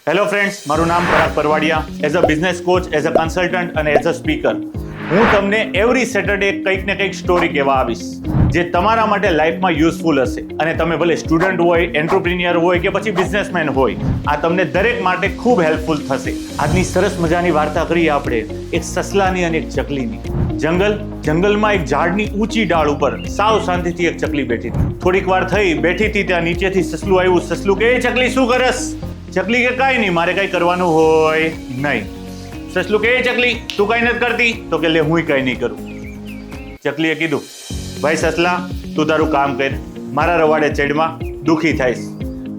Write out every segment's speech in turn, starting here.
Hello friends, મારું નામ Parag Parvadiya. As a business coach, as a consultant અને એઝ અ સ્પીકર હું તમને એવરી સેટરડે કંઈક ને કંઈક સ્ટોરી કહેવા આવીશ જે તમારા માટે લાઈફમાં યુઝફુલ હશે. અને તમે ભલે સ્ટુડન્ટ હોય, એન્ટરપ્રિન્યોર હોય કે પછી બિઝનેસમેન હોય, આ તમને દરેક માટે ખૂબ હેલ્પફુલ થશે. આજની સરસ મજાની વાર્તા કરીએ આપણે એક સસલાની અને એક ચકલીની. જંગલમાં એક ઝાડની ઊંચી ડાળ ઉપર સાવ શાંતિથી એક ચકલી બેઠી હતી. થોડીક વાર થઈ બેઠી હતી ત્યાં નીચેથી સસલું આવ્યું. સસલું કે, ચકલી શું કરસ? ચકલી કે, કાંઈ નહીં, મારે કંઈ કરવાનું હોય નહીં. સસલું કે, ચકલી તું કંઈ નથી કરતી? તો કે, લે હું કંઈ નહીં કરું. ચકલીએ કીધું, ભાઈ સસલા, તું તારું કામ કર, મારા રવાડે ચડમાં દુઃખી થાઈશ.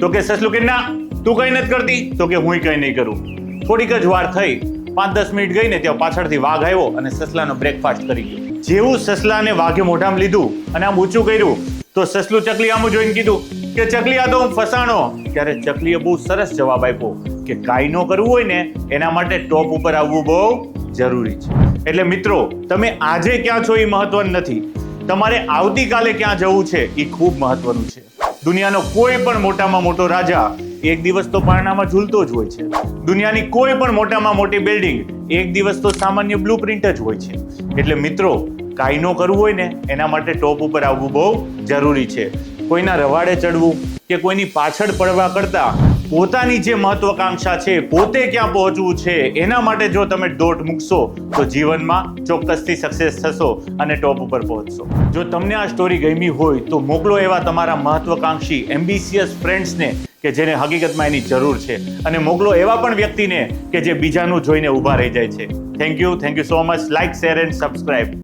તો કે સસલું કે, ના તું કંઈ નથી કરતી? તો કે, હું કંઈ નહીં કરું. થોડીક જ વાર થઈ, 5-10 મિનિટ ગઈ ને ત્યાં પાછળથી વાઘ આવ્યો અને સસલાનો બ્રેકફાસ્ટ કરી ગયો. જેવું સસલાને વાઘે મોઢામાં લીધું અને આમ ઊંચું કર્યું તો સસલું ચકલી આમ જોઈને કીધું કે, ચકલી આ તો હું ફસાણો. ત્યારે ચકલીએ બહુ સરસ જવાબ આપ્યો કે કાંઈ ન કરવું હોય ને એના માટે ટોપ ઉપર આવવું બહુ જરૂરી છે. એટલે મિત્રો, તમે આજે ક્યાં છો એ મહત્વનું નથી, તમારે આવતીકાલે ક્યાં જવું છે એ ખૂબ મહત્વનું છે. દુનિયાનો કોઈ પણ મોટામાં મોટો રાજા એક દિવસ તો પારણામાં ઝૂલતો જ હોય છે. દુનિયાની કોઈ પણ મોટામાં મોટી બિલ્ડિંગ એક દિવસ તો સામાન્ય બ્લુપ્રિન્ટ જ હોય છે. એટલે મિત્રો, કાંઈ ન કરવું હોય ને એના માટે ટોપ ઉપર આવવું બહુ જરૂરી છે. કોઈના રવાડે ચડવું કે કોઈની પાછળ પડવા કરતા પોતાની જે મહત્વાકાંક્ષા છે, પોતે ક્યાં પહોંચવું છે એના માટે જો તમે દોટ મૂકશો તો જીવનમાં ચોક્કસથી સક્સેસ થશો અને ટોપ ઉપર પહોંચશો. જો તમને આ સ્ટોરી ગમી હોય તો મોકલો એવા તમારા મહત્વાકાંક્ષી એમ્બિશિયસ ફ્રેન્ડ્સને કે જેને હકીકતમાં એની જરૂર છે, અને મોકલો એવા પણ વ્યક્તિને કે જે બીજાનું જોઈને ઊભા રહી જાય છે. Thank you so much. Like, share and subscribe.